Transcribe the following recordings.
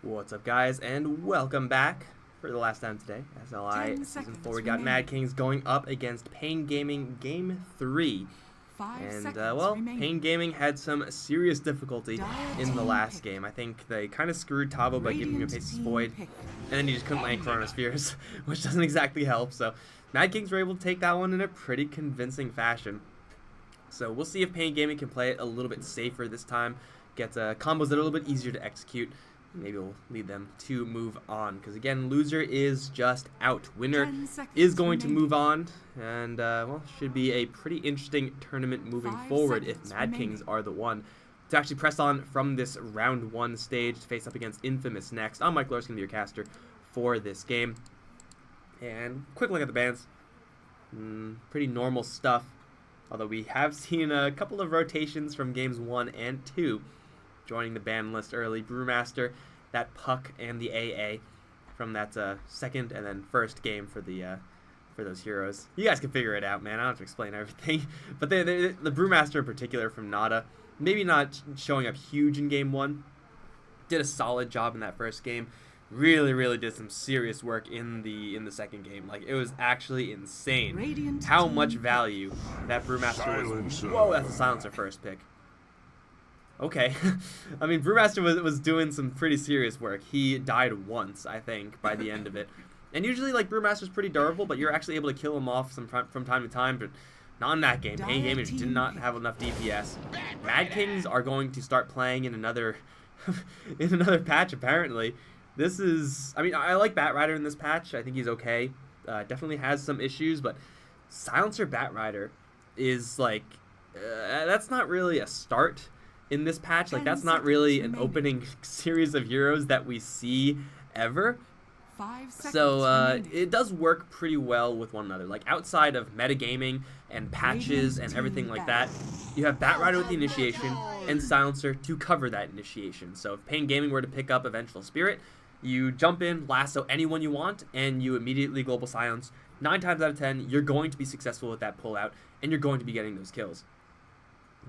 What's up, guys, and welcome back for the last time today. SLI Season 4, we got Mad Kings going up against paiN Gaming Game 3. Well, paiN Gaming had some serious difficulty in the last game. I think they kind of screwed Tavo by giving him a Faceless Void, and then he just couldn't land Chronospheres, which doesn't exactly help. So Mad Kings were able to take that one in a pretty convincing fashion. So we'll see if paiN Gaming can play it a little bit safer this time, get combos that are a little bit easier to execute. Maybe we'll lead them to move on, because again, loser is just out. Winner is going to move on, and well, should be a pretty interesting tournament moving forward if Mad Kings are the one to actually press on from this round 1 stage to face up against Infamous next. I'm Mike Lawrence, going to be your caster for this game. And quick look at the bans. Pretty normal stuff, although we have seen a couple of rotations from games 1 and 2. Joining the ban list early, Brewmaster, that Puck, and the AA from that second and then first game for the for those heroes. You guys can figure it out, man. I don't have to explain everything, but the Brewmaster in particular from Nada, maybe not showing up huge in game 1, did a solid job in that first game. Really did some serious work in the second game. Like, it was actually insane how much value that Brewmaster was. Whoa, that's a silencer first pick. Okay. I mean, Brewmaster was doing some pretty serious work. He died once, I think, by the end of it. And usually, like, Brewmaster's pretty durable, but you're actually able to kill him off from time to time, but not in that game. paiN Gaming did not have enough DPS. Mad Kings are going to start playing in another in another patch, apparently. This is... I mean, I like Batrider in this patch. I think he's okay. Definitely has some issues, but Silencer Batrider is, like... that's not really a start in this patch. Like, that's not really an opening series of heroes that we see ever. So it does work pretty well with one another. Like, outside of metagaming and patches and everything like that, you have Batrider with the initiation and Silencer to cover that initiation. So if paiN Gaming were to pick up a Vengeful Spirit, you jump in, lasso anyone you want, and you immediately global silence. 9 times out of 10, you're going to be successful with that pullout, and you're going to be getting those kills.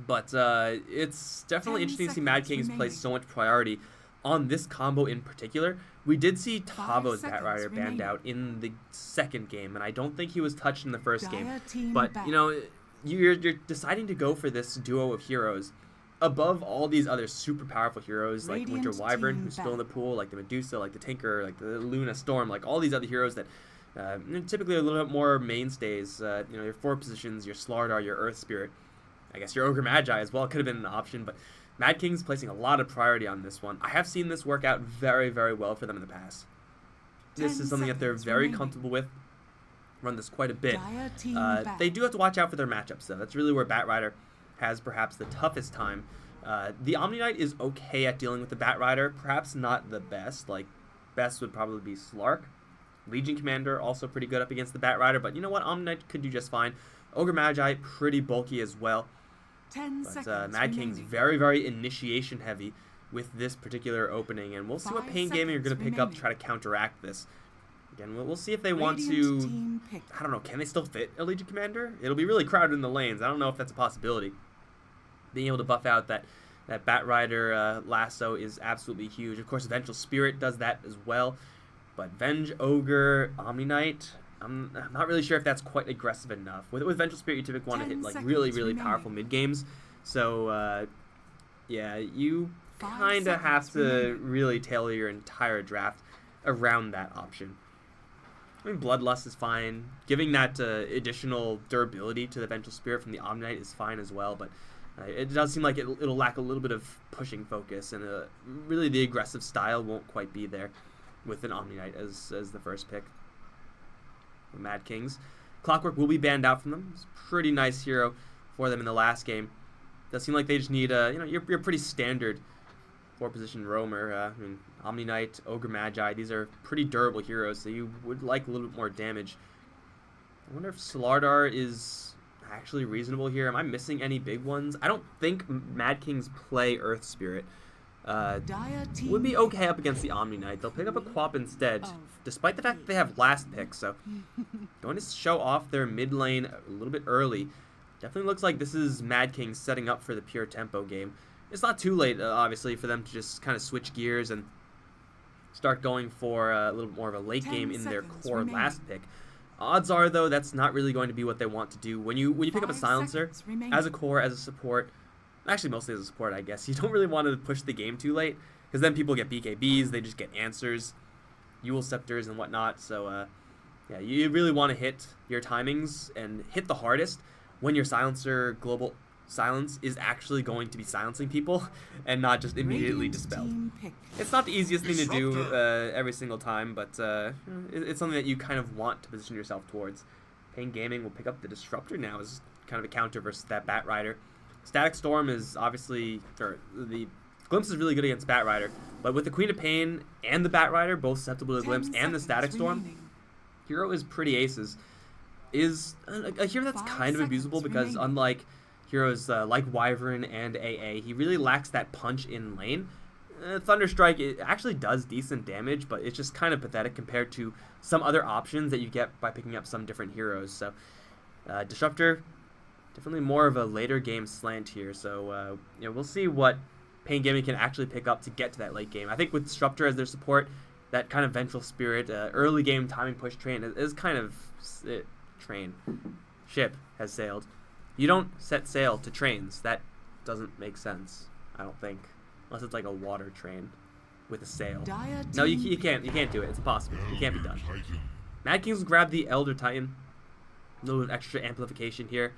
But it's definitely interesting to see Mad Kings place so much priority on this combo in particular. We did see Tavo's Batrider banned out in the second game, and I don't think he was touched in the first game. But, you know, you're deciding to go for this duo of heroes above all these other super powerful heroes like Winter Wyvern, who's still in the pool, like the Medusa, like the Tinker, like the Luna Storm, like all these other heroes that typically are a little bit more mainstays. You know, your 4 positions, your StarLadder, your Earth Spirit. I guess your Ogre Magi as well could have been an option, but Mad King's placing a lot of priority on this one. I have seen this work out very well for them in the past. This is something that they're very comfortable with. Run this quite a bit. They do have to watch out for their matchups, though. That's really where Batrider has perhaps the toughest time. The Omni Knight is okay at dealing with the Batrider, perhaps not the best. Like, best would probably be Slark. Legion Commander, also pretty good up against the Batrider, but you know what? Omni Knight could do just fine. Ogre Magi, pretty bulky as well. But Mad King's very initiation heavy with this particular opening, and we'll see what paiN Gaming are going to pick up to try to counteract this. Again, we'll see if they want to... I don't know, can they still fit a Legion Commander? It'll be really crowded in the lanes. I don't know if that's a possibility. Being able to buff out that Batrider lasso is absolutely huge. Of course, Vengeful Spirit does that as well. But Venge, Ogre, Omni Knight... I'm not really sure if that's quite aggressive enough. With Vengeful Spirit, you typically want to hit like really powerful mid games. So yeah, you kind of have to really tailor your entire draft around that option. I mean, Bloodlust is fine. Giving that additional durability to the Vengeful Spirit from the Omni Knight is fine as well. But it does seem like it'll lack a little bit of pushing focus, and really the aggressive style won't quite be there with an Omni Knight as the first pick. Mad Kings. Clockwork will be banned out from them. It's a pretty nice hero for them in the last game. Does seem like they just need you know, you're pretty standard 4-position roamer. I mean, Omni Knight, Ogre Magi, these are pretty durable heroes, so you would like a little bit more damage. I wonder if StarLadder is actually reasonable here. Am I missing any big ones? I don't think Mad Kings play Earth Spirit. Would be okay up against the Omni Knight. They'll pick up a Quap instead, despite the fact that they have last pick, so going to show off their mid lane a little bit early. Definitely looks like this is Mad King setting up for the pure tempo game. It's not too late, obviously, for them to just kind of switch gears and start going for a little more of a late game in their core last pick. Odds are, though, that's not really going to be what they want to do. When you pick up a silencer as a core, as a support, actually mostly as a support, I guess, you don't really want to push the game too late, because then people get BKBs, they just get answers, Yule Scepters and whatnot. So yeah, you really want to hit your timings and hit the hardest when your silencer global silence is actually going to be silencing people and not just immediately dispelled. It's not the easiest thing to do every single time, but it's something that you kind of want to position yourself towards. paiN Gaming will pick up the Disruptor now as kind of a counter versus that Bat Rider. Static Storm is obviously, or the Glimpse is really good against Bat Rider, but with the Queen of paiN and the Bat Rider both susceptible to Glimpse and the Static Storm, hero is pretty aces. Is a hero that's kind of abusable because unlike heroes like Wyvern and AA, he really lacks that punch in lane. Thunderstrike, it actually does decent damage, but it's just kind of pathetic compared to some other options that you get by picking up some different heroes. So Disruptor, definitely more of a later game slant here. So you know, we'll see what paiN Gaming can actually pick up to get to that late game. I think with Disruptor as their support, that kind of Vengeful Spirit, early game timing push train is kind of ship has sailed. You don't set sail to trains. That doesn't make sense, I don't think. Unless it's like a water train with a sail. No, you can't do it. It's impossible. It can't be done. Mad Kings will grab the Elder Titan. A little bit of extra amplification here.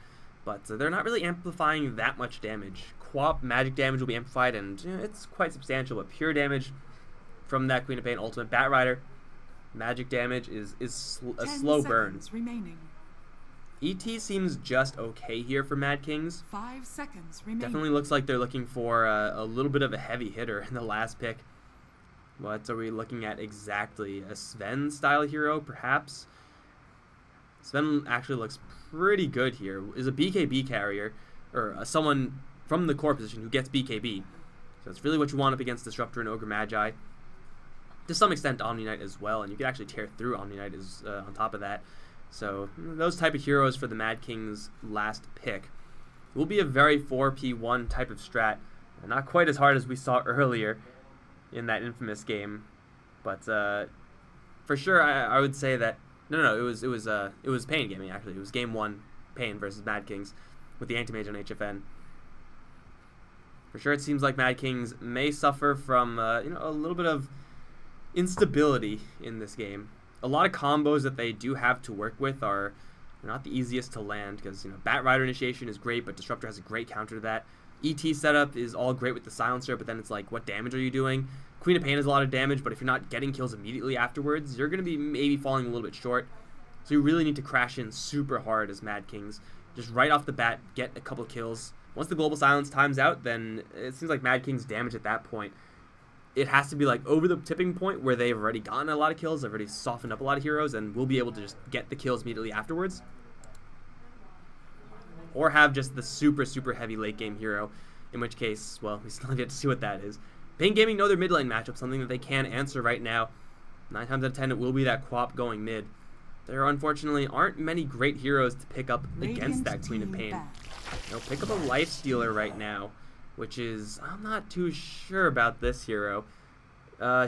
But they're not really amplifying that much damage. Quap magic damage will be amplified, and you know, it's quite substantial. But pure damage from that Queen of paiN ultimate Bat Rider, magic damage is a slow burn. Remaining. ET seems just okay here for Mad Kings. 5 seconds remaining. Definitely looks like they're looking for a little bit of a heavy hitter in the last pick. What are we looking at exactly? A Sven style hero, perhaps? Sven actually looks pretty good here. Is a BKB carrier, or someone from the core position who gets BKB. So that's really what you want up against Disruptor and Ogre Magi. To some extent, Omni Knight as well, and you can actually tear through Omni Knight on top of that. So those type of heroes for the Mad Kings last pick. It will be a very 4P1 type of strat. Not quite as hard as we saw earlier in that infamous game, but for sure I would say that no, it was paiN Gaming actually. It was game 1 paiN versus Mad Kings with the Anti-Mage on HFN. For sure, it seems like Mad Kings may suffer from you know, a little bit of instability in this game. A lot of combos that they do have to work with are not the easiest to land because, you know, Bat Rider initiation is great, but Disruptor has a great counter to that. ET setup is all great with the silencer, but then it's like, what damage are you doing? Queen of paiN has a lot of damage, but if you're not getting kills immediately afterwards, you're going to be maybe falling a little bit short. So you really need to crash in super hard as Mad Kings. Just right off the bat, get a couple kills. Once the global silence times out, then it seems like Mad Kings damage at that point. It has to be like over the tipping point where they've already gotten a lot of kills, they've already softened up a lot of heroes, and will be able to just get the kills immediately afterwards. Or have just the super heavy late game hero, in which case, well, we still have yet to see what that is. paiN Gaming know their mid lane matchup, something that they can answer right now. 9 times out of 10 it will be that Quap going mid. There unfortunately aren't many great heroes to pick up against that Queen of paiN. They'll pick up a Life Stealer right now, which is, I'm not too sure about this hero.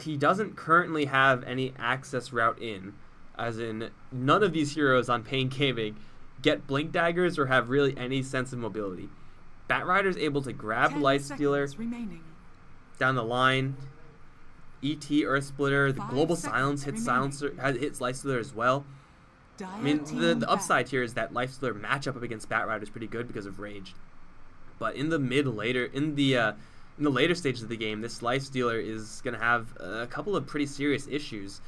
He doesn't currently have any access route in, as in none of these heroes on paiN Gaming get Blink Daggers or have really any sense of mobility. Bat Rider's able to grab Life Stealer down the line. ET Earth Splitter, the Global Silence hits Life Stealer as well. I mean, the upside here is that Life Stealer matchup up against Bat Rider is pretty good because of Rage. But in the later stages of the game, this Life Stealer is going to have a couple of pretty serious issues.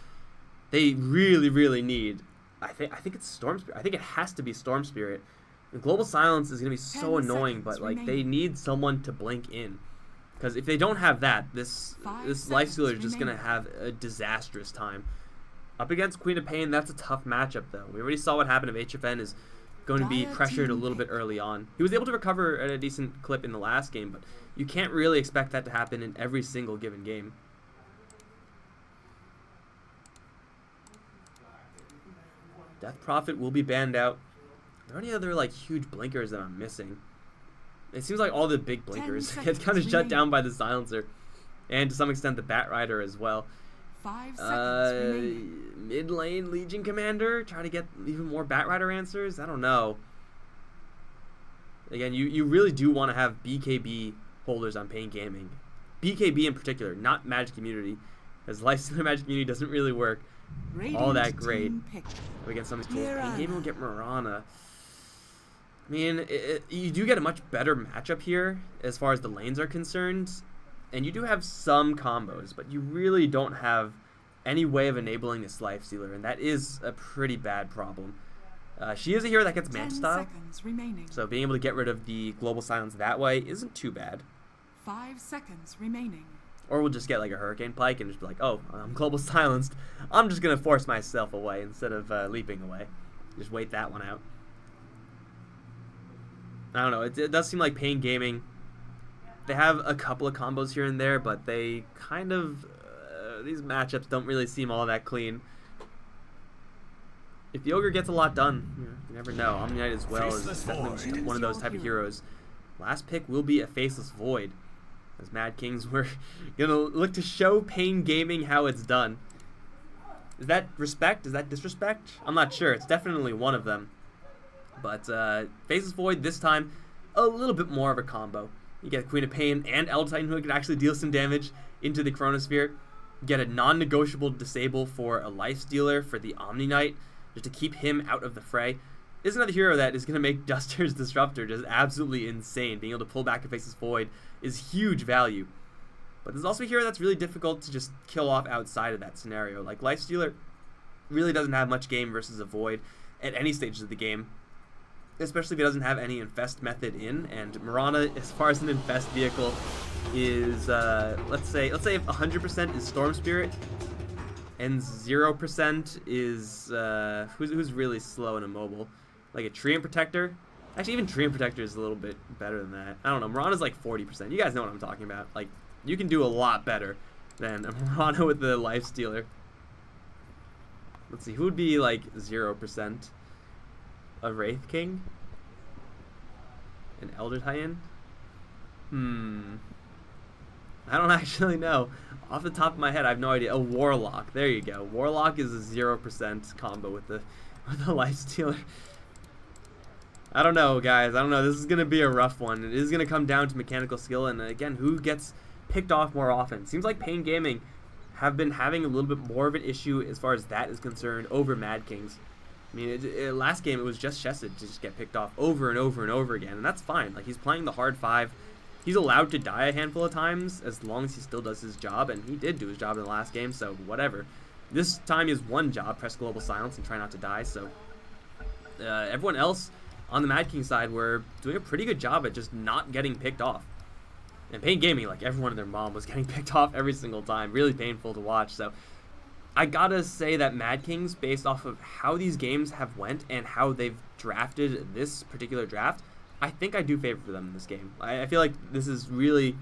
They really need, I think it's Storm Spirit. I think it has to be Storm Spirit. The Global Silence is going to be so annoying, but like they need someone to blink in. Because if they don't have that, this Life Stealer is just going to have a disastrous time. Up against Queen of paiN, that's a tough matchup though. We already saw what happened if HFN is going to be pressured a little bit early on. He was able to recover at a decent clip in the last game, but you can't really expect that to happen in every single given game. Death Prophet will be banned out. Are there any other like huge blinkers that I'm missing? It seems like all the big blinkers get kind of shut down by the silencer, and to some extent the Bat Rider as well. 5 seconds remaining. Mid lane Legion Commander, trying to get even more Batrider answers. I don't know. Again, you really do want to have BKB holders on paiN Gaming. BKB in particular, not Magic Community, as Lifestealer Magic Community doesn't really work all that great against some of these tools. paiN Gaming will get Mirana. I mean, you do get a much better matchup here as far as the lanes are concerned, and you do have some combos, but you really don't have any way of enabling this Lifestealer, and that is a pretty bad problem. She is a hero that gets Manta Style, so being able to get rid of the Global Silence that way isn't too bad. 5 seconds remaining. Or we'll just get like a Hurricane Pike and just be like, oh, I'm Global Silenced. I'm just going to force myself away instead of leaping away. Just wait that one out. I don't know. It does seem like paiN Gaming, they have a couple of combos here and there, but they kind of, these matchups don't really seem all that clean. If the Ogre gets a lot done, you never know. Omni-Knight as well is definitely one of those type of heroes. Last pick will be a Faceless Void, as Mad Kings were going to look to show paiN Gaming how it's done. Is that respect? Is that disrespect? I'm not sure. It's definitely one of them. But Faceless Void this time, a little bit more of a combo. You get a Queen of Pain and Elder Titan who can actually deal some damage into the Chronosphere. You get a non-negotiable disable for a Lifestealer for the Omni-Knight, just to keep him out of the fray. This is another hero that is going to make Duster's Disruptor just absolutely insane. Being able to pull back a Faceless Void is huge value. But there's also a hero that's really difficult to just kill off outside of that scenario. Like, Lifestealer really doesn't have much game versus a Void at any stages of the game, especially if he doesn't have any infest method in. And Mirana, as far as an infest vehicle, is let's say if 100% is Storm Spirit and 0% is who's really slow and immobile, like a Treant Protector. Actually, even Treant Protector is a little bit better than that. I don't know. Mirana's like 40%. You guys know what I'm talking about. Like, you can do a lot better than a Mirana with the Lifestealer. Let's see, who would be like 0%? A Wraith King? An Elder Titan? I don't actually know. Off the top of my head, I have no idea. A Warlock. There you go. Warlock is a 0% combo with the Lifestealer. I don't know, guys. I don't know. This is going to be a rough one. It is going to come down to mechanical skill, and again, who gets picked off more often. Seems like paiN Gaming have been having a little bit more of an issue as far as that is concerned over Mad Kings. I mean, last game it was just Chesed to just get picked off over and over and over again, and that's fine. Like, he's playing the hard 5. He's allowed to die a handful of times as long as he still does his job, and he did do his job in the last game, so whatever. This time is one job, press Global Silence and try not to die, so everyone else on the Mad King side were doing a pretty good job at just not getting picked off. And paiN Gaming, like everyone and their mom, was getting picked off every single time. Really painful to watch, so I gotta say that Mad Kings, based off of how these games have went and how they've drafted this particular draft, I think I do favor them in this game. I feel like this is really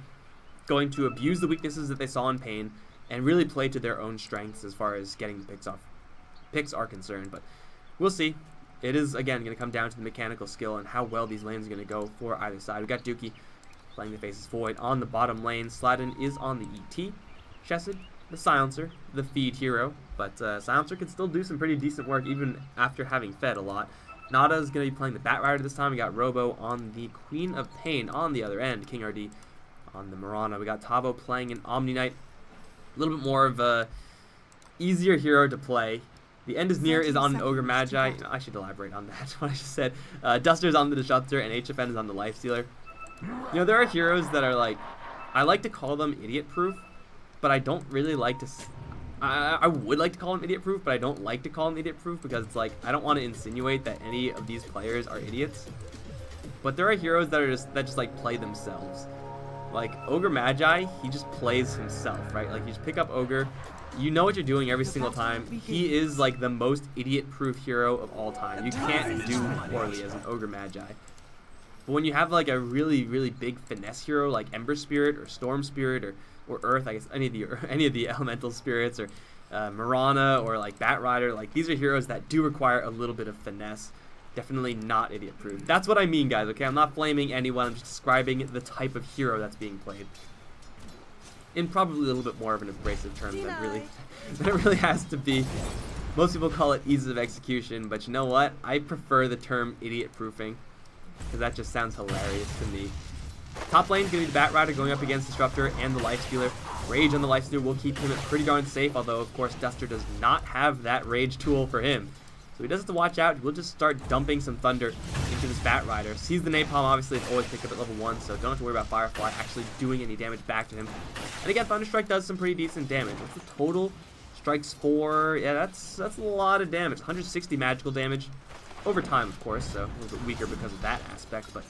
going to abuse the weaknesses that they saw in paiN and really play to their own strengths as far as getting the picks off. Picks are concerned, but we'll see. It is, again, going to come down to the mechanical skill and how well these lanes are going to go for either side. We got Dookie playing the Faceless Void on the bottom lane. StarLadder is on the ET. Chesed, the Silencer, the feed hero, but Silencer can still do some pretty decent work even after having fed a lot. Nada is going to be playing the Batrider this time. We got Robo on the Queen of Pain on the other end. King RD on the Mirana. We got Tavo playing an Omni-Knight. A little bit more of a easier hero to play. The End is Near is on an Ogre Magi. I should elaborate on that, what I just said. Duster's on the Disruptor, and HFN is on the Lifestealer. You know, there are heroes that are like, I like to call them idiot-proof, but I don't really like to... I would like to call them idiot-proof, but I don't like to call them idiot-proof because it's like, I don't want to insinuate that any of these players are idiots. But there are heroes that are just like play themselves. Like Ogre Magi, he just plays himself, right? Like you just pick up Ogre, you know what you're doing every single time. He is like the most idiot-proof hero of all time. You can't do poorly as an Ogre Magi. But when you have like a really, really big finesse hero like Ember Spirit or Storm Spirit or Earth, I guess any of the elemental spirits, or Mirana or like Batrider, like these are heroes that do require a little bit of finesse. Definitely not idiot proof. That's what I mean, guys, okay? I'm not blaming anyone, I'm just describing the type of hero that's being played. in probably a little bit more of an abrasive term than it really has to be. Most people call it ease of execution, but you know what? I prefer the term idiot proofing, because that just sounds hilarious to me. Top lane is going to be the Batrider going up against Disruptor and the Lifestealer. Rage on the Lifestealer will keep him pretty darn safe, although of course Duster does not have that Rage tool for him. So he does have to watch out. We'll just start dumping some Thunder into this Batrider. Sees the Napalm, obviously it's always picked up at level 1, so don't have to worry about Firefly actually doing any damage back to him. And again, Thunderstrike does some pretty decent damage. What's the total? Strikes 4, yeah, that's a lot of damage. 160 magical damage over time, of course, so a little bit weaker because of that aspect, but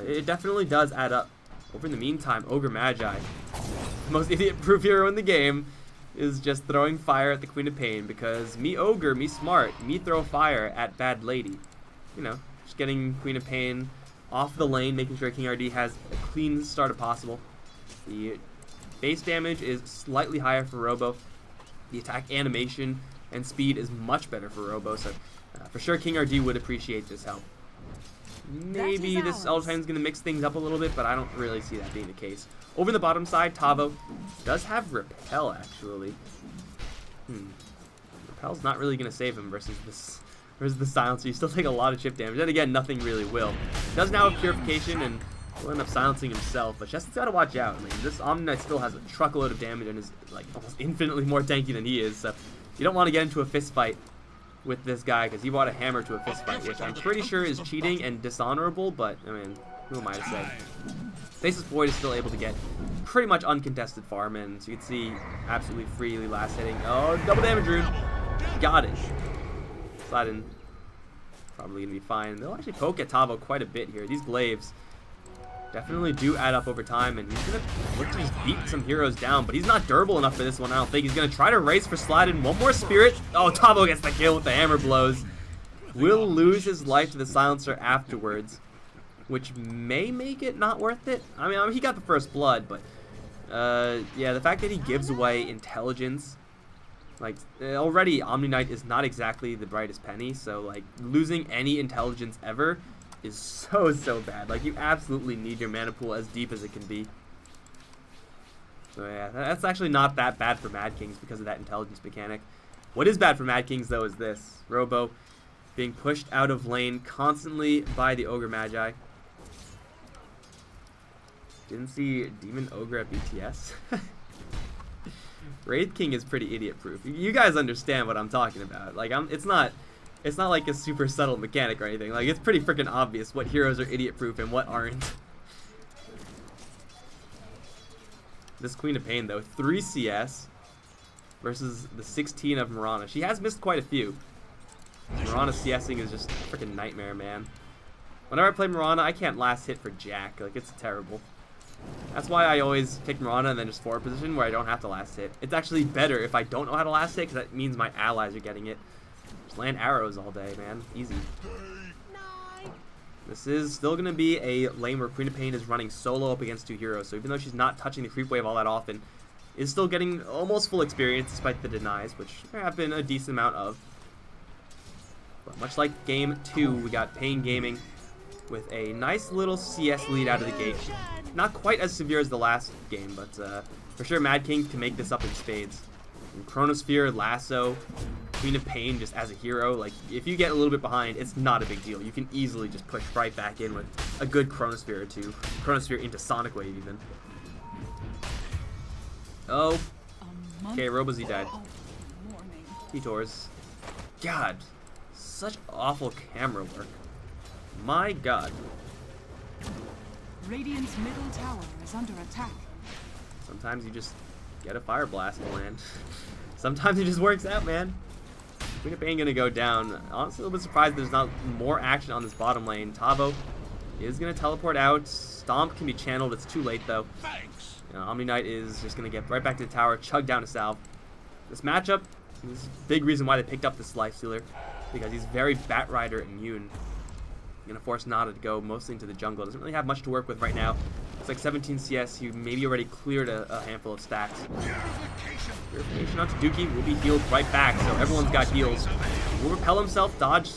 it definitely does add up. Over in the meantime, Ogre Magi, the most idiot-proof hero in the game, is just throwing fire at the Queen of Pain, because me Ogre, me smart, me throw fire at Bad Lady. You know, just getting Queen of Pain off the lane, making sure King RD has a clean start as possible. The base damage is slightly higher for Robo. The attack animation and speed is much better for Robo, so for sure King RD would appreciate this help. Maybe this Eldraine is going to mix things up a little bit, but I don't really see that being the case. Over the bottom side, Tavo does have Repel, actually. Repel's not really going to save him versus the Silencer. You still take a lot of chip damage. Then again, nothing really will. He does now have Purification, and will end up silencing himself, but Cheston's got to watch out. I mean, this Omni Knight still has a truckload of damage and is like almost infinitely more tanky than he is, so you don't want to get into a fist fight with this guy, because he brought a hammer to a fist fight, which I'm pretty sure is cheating and dishonorable, but I mean, who am I to say? Faceless Void is still able to get pretty much uncontested farm, and so you can see absolutely freely last hitting. Oh, double damage rune. Got it. Sladin probably going to be fine. They'll actually poke at Tavo quite a bit here. These glaives definitely do add up over time, and he's going to look to just beat some heroes down, but he's not durable enough for this one, I don't think. He's going to try to race for Sladin. One more Spirit. Oh, Tavo gets the kill with the hammer blows. Will lose his life to the Silencer afterwards, which may make it not worth it. I mean he got the first blood, but yeah, the fact that he gives away intelligence, like already Omni Knight is not exactly the brightest penny, so like losing any intelligence ever is so bad. Like, you absolutely need your mana pool as deep as it can be. So yeah, that's actually not that bad for Mad Kings because of that intelligence mechanic. What is bad for Mad Kings though is this: Robo being pushed out of lane constantly by the Ogre Magi. Didn't see Demon Ogre at BTS. Wraith King is pretty idiot proof. You guys understand what I'm talking about. Like, it's not like a super subtle mechanic or anything. Like, it's pretty freaking obvious what heroes are idiot proof and what aren't. This Queen of Pain though, 3 CS versus the 16 of Mirana. She has missed quite a few. Mirana CSing is just a freaking nightmare, man. Whenever I play Mirana, I can't last hit for jack. Like, it's terrible. That's why I always pick Mirana and then just forward position where I don't have to last hit. It's actually better if I don't know how to last hit, because that means my allies are getting it. Just land arrows all day, man. Easy. This is still going to be a lane where Queen of Pain is running solo up against 2 heroes, so even though she's not touching the creep wave all that often, is still getting almost full experience despite the denies, which there have been a decent amount of. But much like game 2, we got paiN Gaming with a nice little CS lead out of the gate. Not quite as severe as the last game, but for sure Mad King can make this up in spades. And Chronosphere, Lasso, Queen of Pain just as a hero, like, if you get a little bit behind, it's not a big deal. You can easily just push right back in with a good Chronosphere or 2. Chronosphere into Sonic Wave even. Oh. Okay, Robozy died. T-Tors. God. Such awful camera work. My God. Radiant's middle tower is under attack. Sometimes you just get a Fire Blast to land. Sometimes it just works out, man. Queen of Pain gonna go down. Honestly, a little bit surprised there's not more action on this bottom lane. Tavo is gonna teleport out. Stomp can be channeled. It's too late though. Omni Knight is just gonna get right back to the tower, chug down to Salve. This matchup is a big reason why they picked up this Lifestealer, because he's very Batrider immune. Gonna force Nada to go mostly into the jungle. Doesn't really have much to work with right now. It's like 17 CS. He maybe already cleared a handful of stacks. Purification onto Dookie will be healed right back, so everyone's got heals. Will repel himself, dodge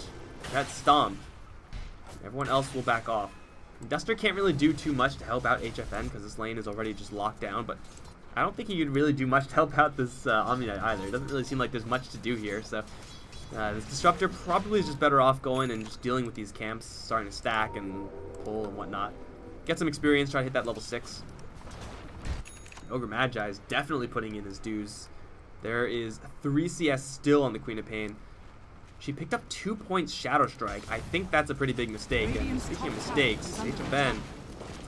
that stomp. Everyone else will back off. Duster can't really do too much to help out HFN because this lane is already just locked down, but I don't think he could really do much to help out this Omni Knight either. It doesn't really seem like there's much to do here, so this Disruptor probably is just better off going and just dealing with these camps, starting to stack and pull and whatnot. Get some experience, try to hit that level 6. Ogre Magi is definitely putting in his dues. There is 3 CS still on the Queen of Pain. She picked up 2 points Shadow Strike. I think that's a pretty big mistake. And speaking of mistakes, HFN,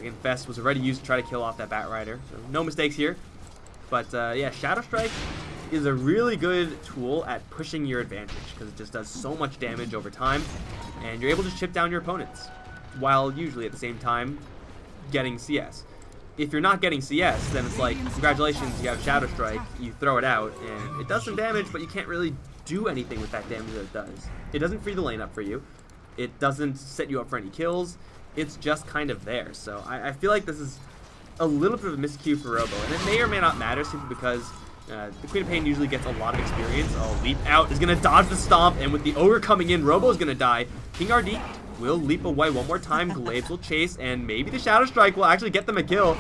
again, Fest was already used to try to kill off that Batrider. So no mistakes here. But yeah, Shadow Strike is a really good tool at pushing your advantage because it just does so much damage over time. And you're able to chip down your opponents while usually at the same time getting CS. If you're not getting CS, then it's like, congratulations, you have Shadow Strike, you throw it out, and it does some damage, but you can't really do anything with that damage that it does. It doesn't free the lane up for you. It doesn't set you up for any kills. It's just kind of there. So I feel like this is a little bit of a miscue for Robo, and it may or may not matter simply because the Queen of Pain usually gets a lot of experience. Oh, Leap Out is going to dodge the Stomp, and with the Ogre coming in, Robo is going to die. King RD will leap away one more time. Glaives will chase, and maybe the Shadow Strike will actually get them a kill.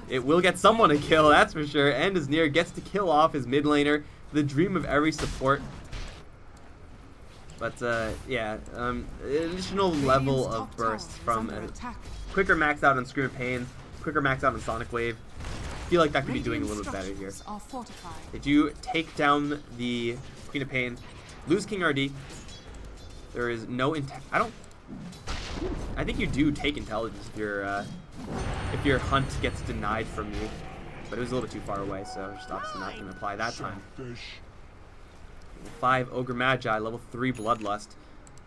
It will get someone a kill, that's for sure. And Azir gets to kill off his mid laner, the dream of every support. But yeah, additional level of burst from quicker max out on Scream of Pain, quicker max out on Sonic Wave. I feel like that could be doing a little bit better here. They do take down the Queen of Pain, lose King RD. There is no I think you do take intelligence if your hunt gets denied from you, but it was a little bit too far away, so just obviously not going to apply that time. Level 5 Ogre Magi, level 3 Bloodlust.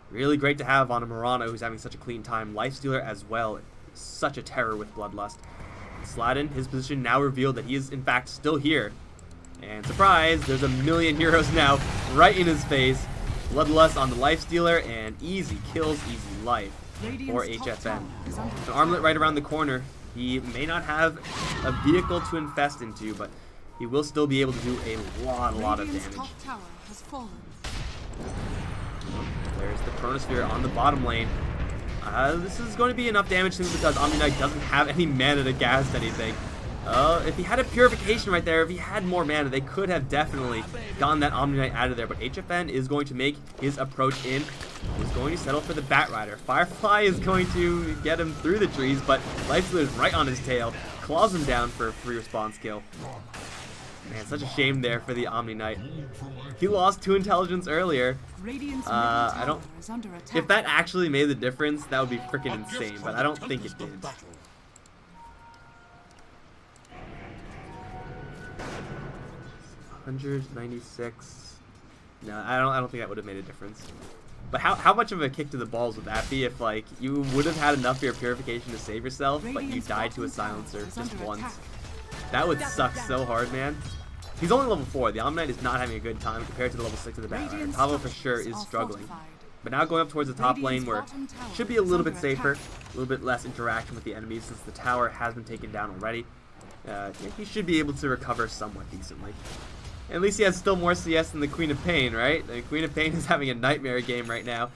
Really great to have on a Murano who's having such a clean time. Lifestealer as well, such a terror with Bloodlust. Sladden, his position now revealed that he is in fact still here. And surprise, there's a million heroes now right in his face. Bloodlust on the Lifestealer, and easy kills, easy life for HFN. An armlet right around the corner. He may not have a vehicle to infest into, but he will still be able to do a lot of damage. There's the Chronosphere on the bottom lane. This is going to be enough damage simply because Omni Knight doesn't have any mana to cast anything. If he had a Purification right there, if he had more mana, they could have definitely gotten that Omni Knight out of there. But HFN is going to make his approach in. He's going to settle for the Batrider. Firefly is going to get him through the trees, but Lifestealer is right on his tail. Claws him down for a free response kill. Man, such a shame there for the Omni Knight. He lost 2 intelligence earlier. I don't... If that actually made the difference, that would be freaking insane, but I don't think it did. 196. No, I don't think that would have made a difference. But how much of a kick to the balls would that be if, like, you would have had enough of your Purification to save yourself, but you died to a Silencer just once? That would suck so hard, man. He's only level 4. The Omni Knight is not having a good time compared to the level 6 of the Batrider. Pablo for sure is struggling. But now going up towards the top lane where it should be a little bit safer, a little bit less interaction with the enemies since the tower has been taken down already. He should be able to recover somewhat decently. At least he has still more CS than the Queen of Pain, right? The Queen of Pain is having a nightmare game right now.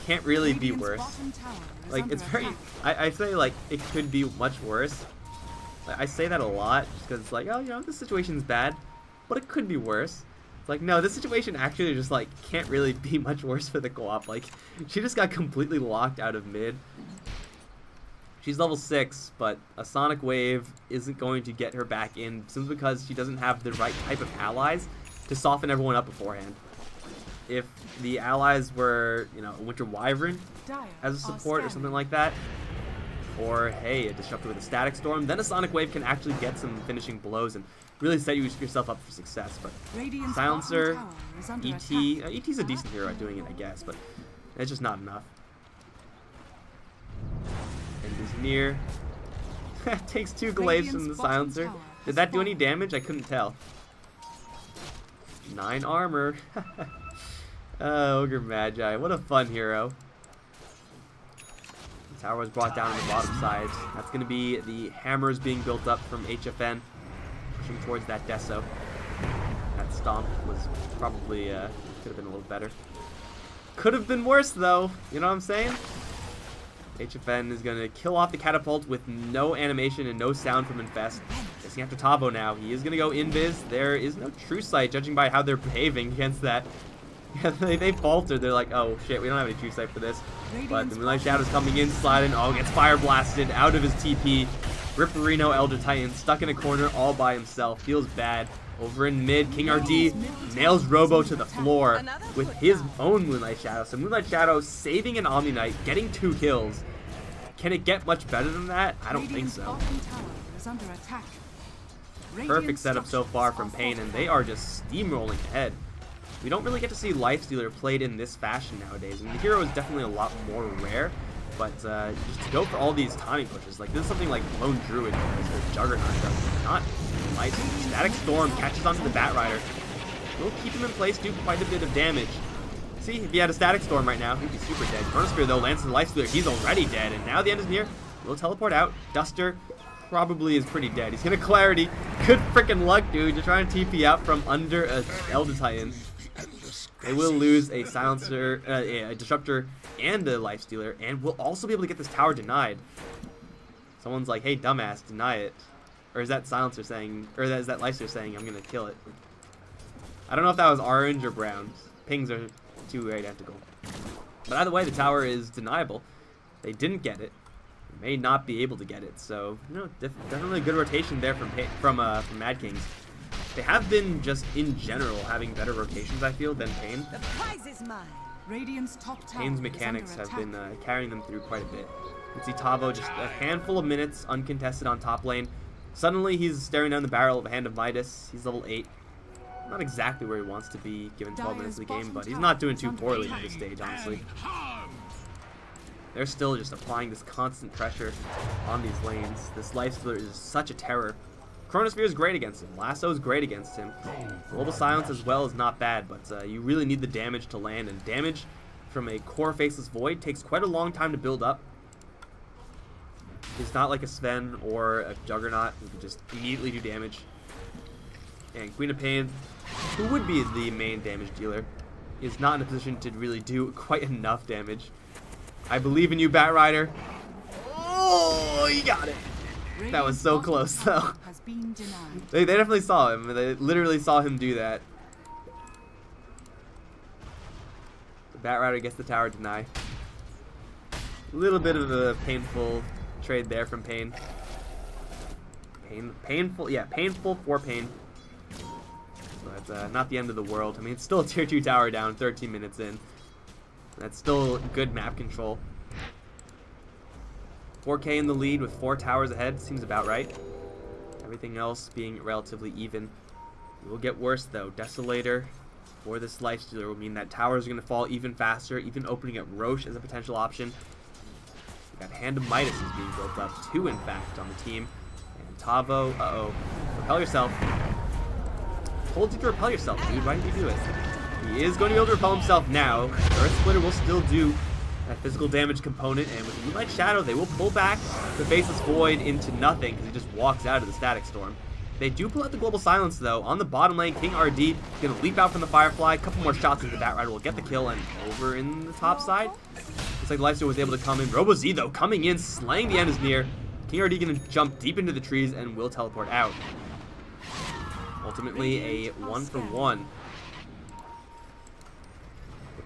Can't really be worse. Like, it's very... I say, like, it could be much worse. Like, I say that a lot just because it's like, oh, you know, this situation's bad, but it could be worse. It's like, no, this situation actually just, like, can't really be much worse for the co-op. Like, she just got completely locked out of mid. She's level 6, but a Sonic Wave isn't going to get her back in simply because she doesn't have the right type of allies to soften everyone up beforehand. If the allies were, you know, a Winter Wyvern as a support or something like that, or, hey, a Disruptor with a Static Storm, then a Sonic Wave can actually get some finishing blows and really set yourself up for success. But Silencer, ET's a decent hero at doing it, I guess, but it's just not enough. And is near. Takes 2 glaives from the Silencer. Did that do any damage? I couldn't tell. 9 armor. Ogre Magi. What a fun hero. The tower was brought down on the bottom side. That's going to be the hammers being built up from HFN. Pushing towards that Deso. That stomp was probably, could have been a little better. Could have been worse, though. You know what I'm saying? HFN is going to kill off the catapult with no animation and no sound from Infest. Chasing after Tavo now. He is going to go invis. There is no true sight, judging by how they're behaving against that. they faltered. They're like, oh shit, we don't have any true sight for this. But the Moonlight Shadow's coming in, sliding. Oh, gets fire blasted out of his TP. Ripperino Elder Titan stuck in a corner all by himself. Feels bad. Over in mid, King RD nails Robo to the floor with his own Moonlight Shadow. So Moonlight Shadow saving an Omni Knight, getting 2 kills. Can it get much better than that? I don't think so. Perfect setup so far from paiN, and they are just steamrolling ahead. We don't really get to see Lifestealer played in this fashion nowadays. I mean, the hero is definitely a lot more rare, but just to go for all these timing pushes, like this is something like Lone Druid does, or Juggernaut does, not Light. Static Storm catches onto the Batrider. Will keep him in place, do quite a bit of damage. See, if he had a Static Storm right now, he'd be super dead. Chronosphere though lands the Lifestealer, he's already dead, and now the end is near. Will teleport out. Duster probably is pretty dead. He's gonna Clarity. Good freaking luck, dude. You're trying to TP out from under a Elder Titan. They will lose a Silencer, a Disruptor, and a Lifestealer, and will also be able to get this tower denied. Someone's like, hey, dumbass, deny it. Or is that Silencer saying, or is that Lifestealer saying, I'm going to kill it? I don't know if that was orange or brown. Pings are too identical. But either way, the tower is deniable. They didn't get it. They may not be able to get it. So, you know, definitely a good rotation there from Mad Kings. They have been, just in general, having better rotations, I feel, than paiN. The prize is mine. Radiant's top tower paiN's mechanics have been carrying them through quite a bit. You can see Tavo just a handful of minutes uncontested on top lane. Suddenly, he's staring down the barrel of a Hand of Midas. He's level 8. Not exactly where he wants to be given 12 minutes of the game, but he's not doing too poorly at this stage, honestly. They're still just applying this constant pressure on these lanes. This Lifestealer is such a terror. Chronosphere is great against him. Lasso is great against him. Global Silence as well is not bad, but you really need the damage to land, and damage from a core Faceless Void takes quite a long time to build up. He's not like a Sven or a Juggernaut who can just immediately do damage. And Queen of paiN, who would be the main damage dealer, is not in a position to really do quite enough damage. I believe in you, Batrider. Oh, you got it. That was so close, though. They definitely saw him. They literally saw him do that. The Batrider gets the tower deny. A little bit of a painful trade there from paiN. Painful, yeah, painful for paiN. But not the end of the world. I mean, it's still a tier 2 tower down 13 minutes in. That's still good map control. 4K in the lead with 4 towers ahead seems about right. Everything else being relatively even. It will get worse though. Desolator for this Lifestealer will mean that towers are going to fall even faster, even opening up Roche as a potential option. We got Hand of Midas is being built up, 2 in fact on the team. And Tavo, repel yourself. Told you to repel yourself, dude. Why didn't you do it? He is going to be able to repel himself now. Earth Splitter will still do that physical damage component, and with Moonlight Shadow, they will pull back the Faceless Void into nothing because he just walks out of the Static Storm. They do pull out the Global Silence, though. On the bottom lane, King RD is going to leap out from the Firefly. A couple more shots into the Batrider will get the kill, and over in the top side, looks like the Lifestealer was able to come in. Robo Z, though, coming in, slaying the end is near. King RD going to jump deep into the trees and will teleport out. Ultimately, a 1-for-1.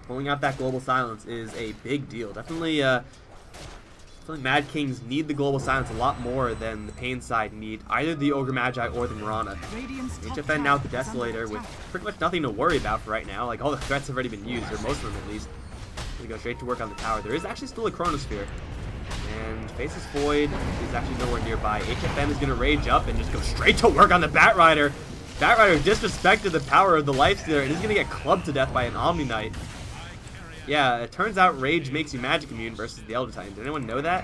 Pulling out that Global Silence is a big deal. Definitely, Mad Kings need the Global Silence a lot more than the paiN side need either the Ogre Magi or the Mirana. HFN now with the Desolator with pretty much nothing to worry about for right now. Like, all the threats have already been used, or most of them at least. We go straight to work on the tower. There is actually still a Chronosphere. And Faceless Void is actually nowhere nearby. HFN is going to rage up and just go straight to work on the Batrider. Batrider disrespected the power of the Lifestealer and is going to get clubbed to death by an Omni Knight. Yeah, it turns out Rage makes you magic immune versus the Elder Titan. Did anyone know that?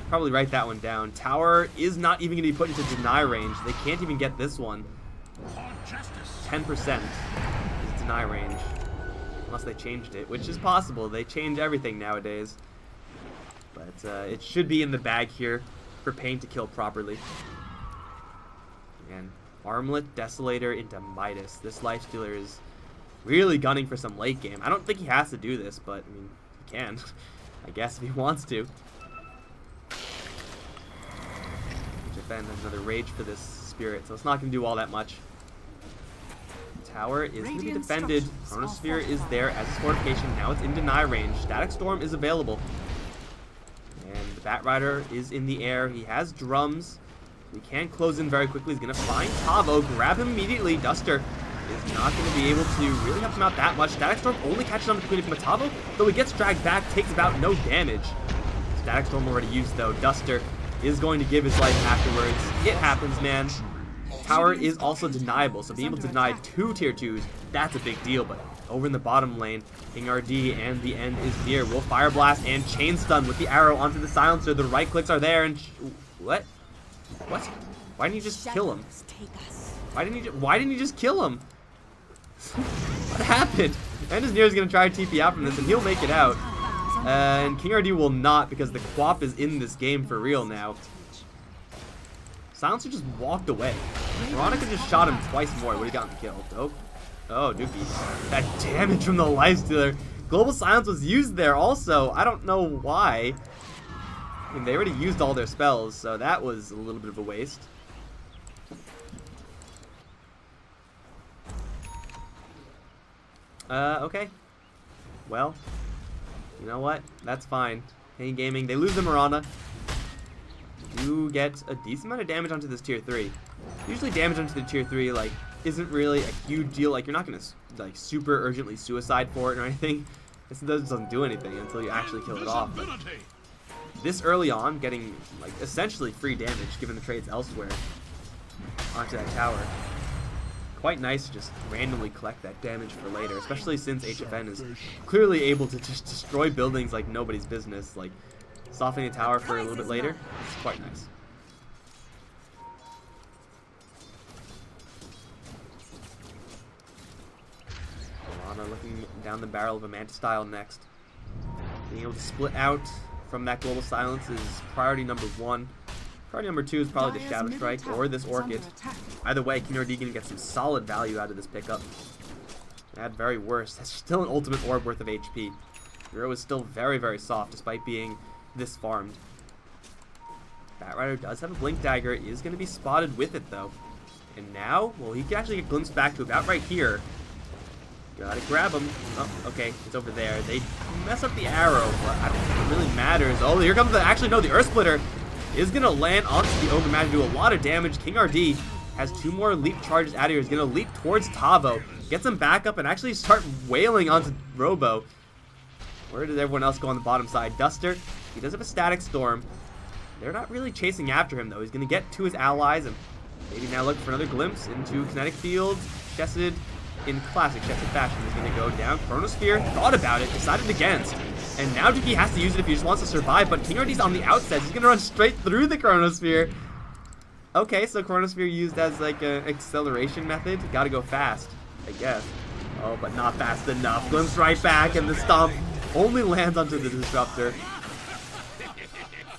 Probably write that one down. Tower is not even going to be put into deny range. They can't even get this one. 10% is deny range. Unless they changed it, which is possible. They change everything nowadays. But it should be in the bag here for paiN to kill properly. And Armlet, Desolator into Midas. This Lifestealer is really gunning for some late game. I don't think he has to do this, but I mean, he can, I guess, if he wants to. HFN has another rage for this spirit, so it's not going to do all that much. Tower is going to be defended. Chronosphere is there as a fortification. Now it's in deny range. Static Storm is available. And the Bat Rider is in the air. He has drums. We can't close in very quickly. He's going to find Tavo, grab him immediately. Duster is not going to be able to really help him out that much. Static Storm only catches on the Queen of Tavo, though he gets dragged back, takes about no damage. Static Storm already used, though. Duster is going to give his life afterwards. It happens, man. Tower is also deniable, so being able to deny 2 tier 2s, that's a big deal. But over in the bottom lane, King RD and the end is near. Will Fire Blast and Chain Stun with the arrow onto the silencer. The right clicks are there, and what? What? Why didn't you just kill him? Why didn't you just kill him? What happened? Engineer is going to try to TP out from this, and he'll make it out. And King RD will not, because the Quap is in this game for real now. Silencer just walked away. Veronica just shot him twice more. Would have gotten killed. Oh, Dookie. That damage from the Lifestealer. Global Silence was used there also. I don't know why. I mean, they already used all their spells, so that was a little bit of a waste. Okay. Well, you know what? That's fine. paiN Gaming, they lose the Mirana. You get a decent amount of damage onto this tier 3. Usually damage onto the tier 3, like, isn't really a huge deal. Like, you're not going to, like, super urgently suicide for it or anything. This doesn't do anything until you actually kill it off. But this early on, getting, like, essentially free damage, given the trades elsewhere, onto that tower. Quite nice to just randomly collect that damage for later, especially since HFN is clearly able to just destroy buildings like nobody's business. Like, softening the tower for a little bit later, it's quite nice. Alana looking down the barrel of a Manta Style next. Being able to split out from that Global Silence is priority number 1. Priority number 2 is probably the Shadow Strike or this Orchid. Either way, King RD can get some solid value out of this pickup. At very worst, that's still an ultimate orb worth of HP. Hero is still very, very soft despite being this farmed. Bat Rider does have a Blink Dagger. Is going to be spotted with it though. And now, well, he can actually get glimpsed back to about right here. Gotta grab him. Oh, okay, it's over there. They mess up the arrow, but I don't think it really matters. Oh, here comes the, actually no, the Earth Splitter is going to land onto the Ogre Mad and do a lot of damage. King RD has 2 more leap charges out of here. He's going to leap towards Tavo, gets him back up, and actually start wailing onto Robo. Where did everyone else go on the bottom side? Duster, he does have a Static Storm. They're not really chasing after him, though. He's going to get to his allies and maybe now look for another glimpse into Kinetic Field. Chesed, in classic Chesed fashion, is going to go down. Chronosphere thought about it, decided against. And now Dookie has to use it if he just wants to survive, but King RD's on the outset. He's going to run straight through the Chronosphere. Okay, so Chronosphere used as like an acceleration method. Gotta go fast, I guess. Oh, but not fast enough. Glimpse right back, and the Stomp only lands onto the Disruptor.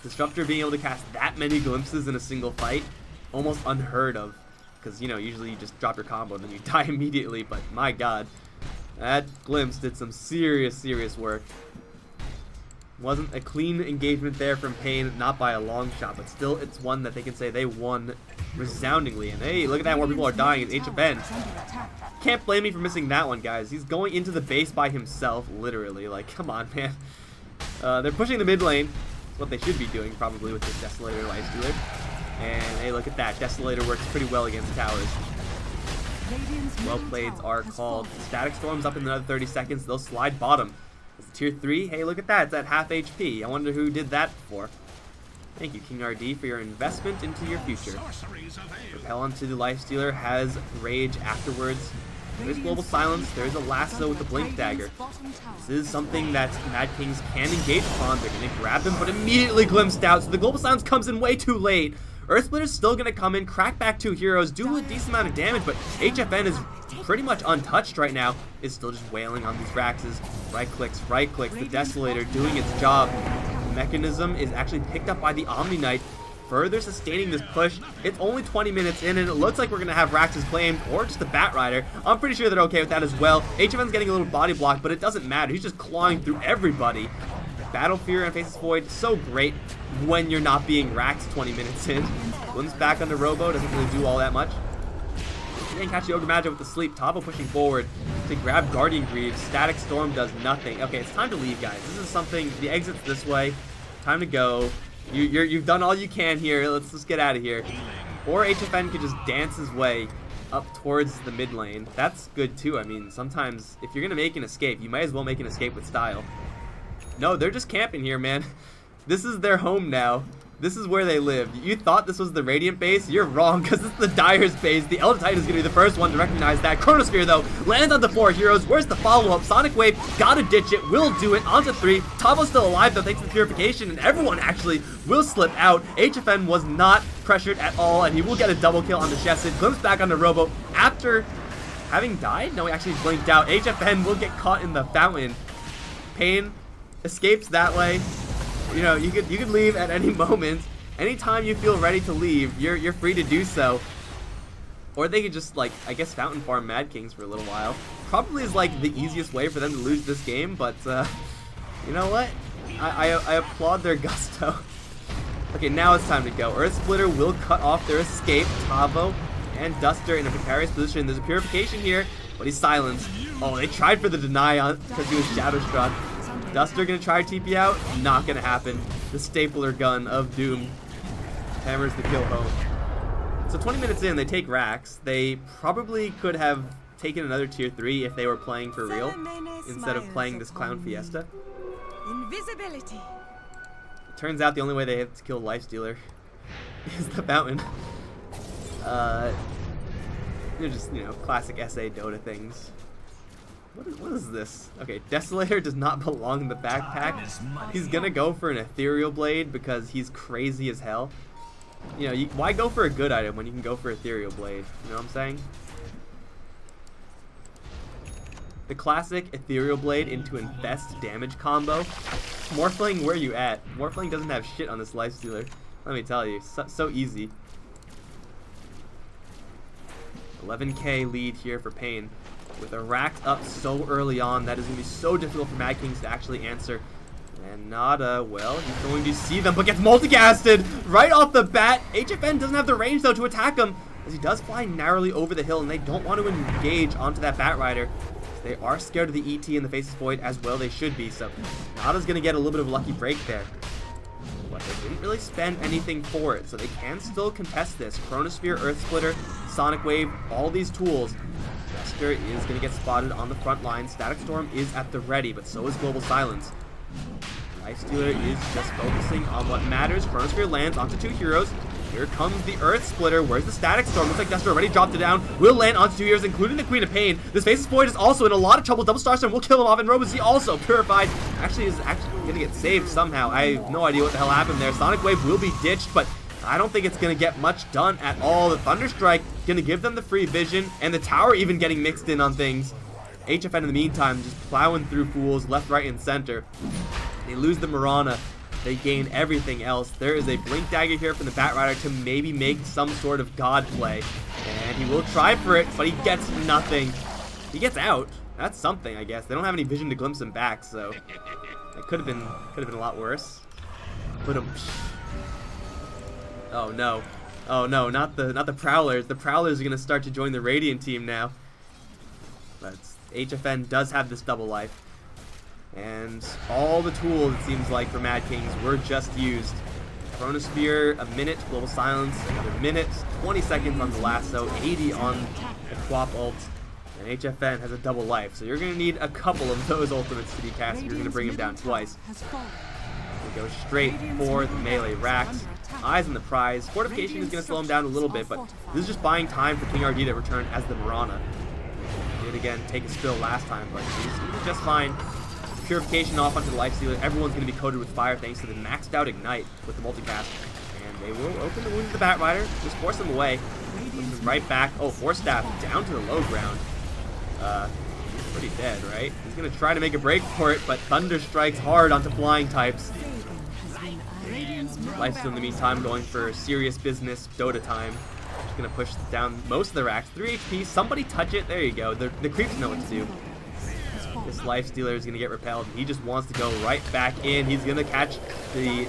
Disruptor being able to cast that many glimpses in a single fight, almost unheard of. Because, you know, usually you just drop your combo and then you die immediately, but my god. That glimpse did some serious, serious work. Wasn't a clean engagement there from paiN, not by a long shot, but still it's one that they can say they won resoundingly. And hey, look at that, more people are dying. It's HFN. Can't blame me for missing that one, guys. He's going into the base by himself, literally. Like, come on, man. They're pushing the mid lane. That's what they should be doing, probably, with this Desolator Lifestealer. And hey, look at that. Desolator works pretty well against towers. Well plays are called. Static Storm's up in another 30 seconds. They'll slide bottom. It's tier 3. Hey, look at that. It's at half HP. I wonder who did that before. Thank you, King RD, for your investment into your future. Repel onto the Lifestealer has Rage afterwards. There's Global Silence. There's a Lasso with the Blink Dagger. This is something that Mad Kings can engage upon. They're going to grab him, but immediately glimpsed out. So the Global Silence comes in way too late. Earth Splitter's still going to come in, crack back 2 heroes, do a decent amount of damage, but HFN is pretty much untouched right now. Is still just wailing on these Raxes. Right clicks, the Desolator doing its job. The Mechanism is actually picked up by the Omni Knight, further sustaining this push. It's only 20 minutes in, and it looks like we're going to have Raxes claimed, or just the Bat Rider. I'm pretty sure they're okay with that as well. HFN's getting a little body block, but it doesn't matter. He's just clawing through everybody. Battle Fear and Faceless Void, so great when you're not being racked 20 minutes in. Glimpse back onto Robo, doesn't really do all that much. He didn't catch the Ogre Magi with the sleep. Tavo pushing forward to grab Guardian Greaves. Static Storm does nothing. Okay, it's time to leave, guys. This is something, the exit's this way. Time to go. You've done all you can here. Let's just get out of here. Or HFN could just dance his way up towards the mid lane. That's good too. I mean, sometimes if you're going to make an escape, you might as well make an escape with style. No, they're just camping here, man. This is their home now. This is where they live. You thought this was the Radiant base? You're wrong, because it's the Dyer's base. The Elder Titan is going to be the first one to recognize that. Chronosphere, though, lands onto 4 heroes. Where's the follow-up? Sonic Wave, gotta ditch it, will do it, onto 3. Tavo's still alive, though, thanks to the Purification, and everyone actually will slip out. HFN was not pressured at all, and he will get a double kill on the Shessid. Glimpse back onto Robo after having died? No, he actually blinked out. HFN will get caught in the fountain. paiN escapes that way. You know, you could leave at any moment. Anytime you feel ready to leave, you're free to do so. Or they could just, like, I guess fountain farm Mad Kings for a little while. Probably is like the easiest way for them to lose this game, but you know what? I applaud their gusto. Okay, now it's time to go. Earth Splitter will cut off their escape. Tavo and Duster in a precarious position. There's a Purification here, but he's silenced. Oh, they tried for the deny on because he was Shadow Struck. Duster gonna try to TP out? Not gonna happen. The stapler gun of doom hammers the kill home. So 20 minutes in, they take Rax. They probably could have taken another tier 3 if they were playing for real, instead of playing this clown fiesta. Invisibility. It turns out the only way they have to kill Lifestealer is the fountain. They're just, you know, classic SA Dota things. What is this? Okay, Desolator does not belong in the backpack. He's gonna go for an Ethereal Blade because he's crazy as hell. You know, why go for a good item when you can go for Ethereal Blade? You know what I'm saying? The classic Ethereal Blade into Infest damage combo. Morphling, where you at? Morphling doesn't have shit on this Lifestealer. Let me tell you, so easy. 11k lead here for paiN. With a Rax up so early on, that is going to be so difficult for Mad Kings to actually answer. And Nada, well, he's going to see them, but gets multicasted right off the bat. HFN doesn't have the range, though, to attack him, as he does fly narrowly over the hill, and they don't want to engage onto that Batrider. They are scared of the ET in the Faceless Void, as well they should be, so Nada's going to get a little bit of a lucky break there. But they didn't really spend anything for it, so they can still contest this. Chronosphere, Earth Splitter, Sonic Wave, all these tools. Jester is going to get spotted on the front line. Static Storm is at the ready, but so is Global Silence. Lifestealer is just focusing on what matters. Chronosphere lands onto 2 heroes. Here comes the Earth Splitter. Where's the Static Storm? Looks like Jester already dropped it down. Will land onto 2 heroes, including the Queen of paiN. This Faceless Void is also in a lot of trouble. Double Starstorm will kill him off, and Robo-Z also purified. Actually is going to get saved somehow. I have no idea what the hell happened there. Sonic Wave will be ditched, but I don't think it's going to get much done at all. The Thunderstrike going to give them the free vision, and the tower even getting mixed in on things. HFN in the meantime just plowing through fools left, right, and center. They lose the Mirana. They gain everything else. There is a Blink Dagger here from the Batrider to maybe make some sort of god play. And he will try for it, but he gets nothing. He gets out. That's something, I guess. They don't have any vision to glimpse him back, so it could have been a lot worse. But oh no. Oh no, not the Prowlers. The Prowlers are gonna start to join the Radiant team now. But HFN does have this double life. And all the tools, it seems like, for Mad Kings were just used. Chronosphere, a minute, Global Silence, another minute, 20 seconds on the lasso, 80 on the Quap ult, and HFN has a double life. So you're going to need a couple of those ultimates to be cast if you're going to bring him down twice. We go straight for the melee Rax. Eyes on the prize. Fortification is going to slow him down a little bit, but this is just buying time for King RD to return as the Mirana. He did again take a spill last time, but he's just fine. Purification off onto the Lifestealer. Everyone's going to be coated with fire thanks to the maxed out Ignite with the multicast. And they will open the wound to the Batrider. Just force them away. Right back. Oh, Force Staff down to the low ground. He's pretty dead, right? He's going to try to make a break for it, but Thunder strikes hard onto flying types. Lifestealer in the meantime going for serious business Dota time. Just going to push down most of the racks. 3 HP. Somebody touch it. There you go. The creeps know what to do. This Lifestealer is going to get repelled. He just wants to go right back in. He's going to catch the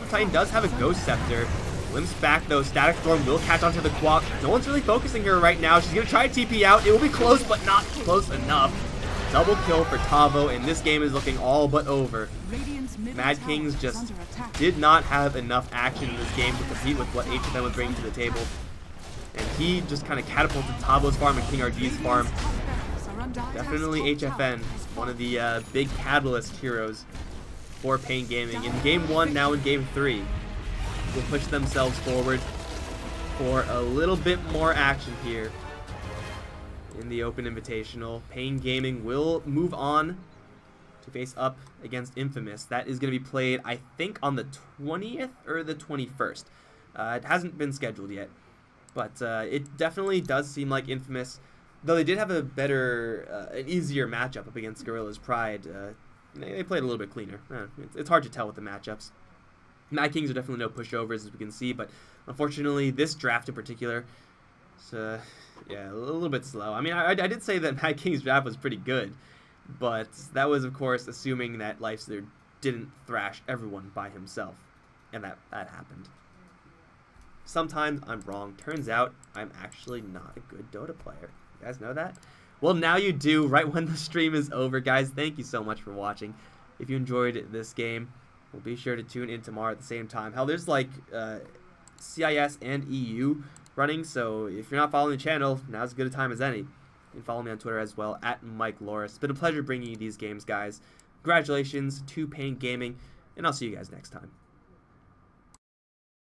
Titan does have a Ghost Scepter. Limps back though. Static Storm will catch onto the Quap. No one's really focusing her right now. She's going to try to TP out. It will be close, but not close enough. Double kill for Tavo, and this game is looking all but over. Mad Kings just did not have enough action in this game to compete with what HFN was bringing to the table. And he just kind of catapulted Tavo's farm and King RG's farm. Definitely HFN, one of the big catalyst heroes for paiN Gaming. In Game 1, now in Game 3, will push themselves forward for a little bit more action here in the Open Invitational. paiN Gaming will move on to face up against Infamous. That is going to be played, I think, on the 20th or the 21st. It hasn't been scheduled yet, but it definitely does seem like Infamous, though they did have a better, an easier matchup up against Gorilla's Pride. They played a little bit cleaner. It's hard to tell with the matchups. Mad Kings are definitely no pushovers, as we can see, but unfortunately, this draft in particular, yeah, a little bit slow. I mean, I did say that Mad King's draft was pretty good, but that was, of course, assuming that Lifeslayer didn't thrash everyone by himself, and that happened. Sometimes I'm wrong. Turns out I'm actually not a good Dota player. You guys know that? Well, now you do, right when the stream is over, guys. Thank you so much for watching. If you enjoyed this game, well, be sure to tune in tomorrow at the same time. Hell, there's like CIS and EU running, so if you're not following the channel, now's as good a time as any. You can follow me on Twitter as well, @MikeLoris. It's been a pleasure bringing you these games, guys. Congratulations to paiN Gaming, and I'll see you guys next time.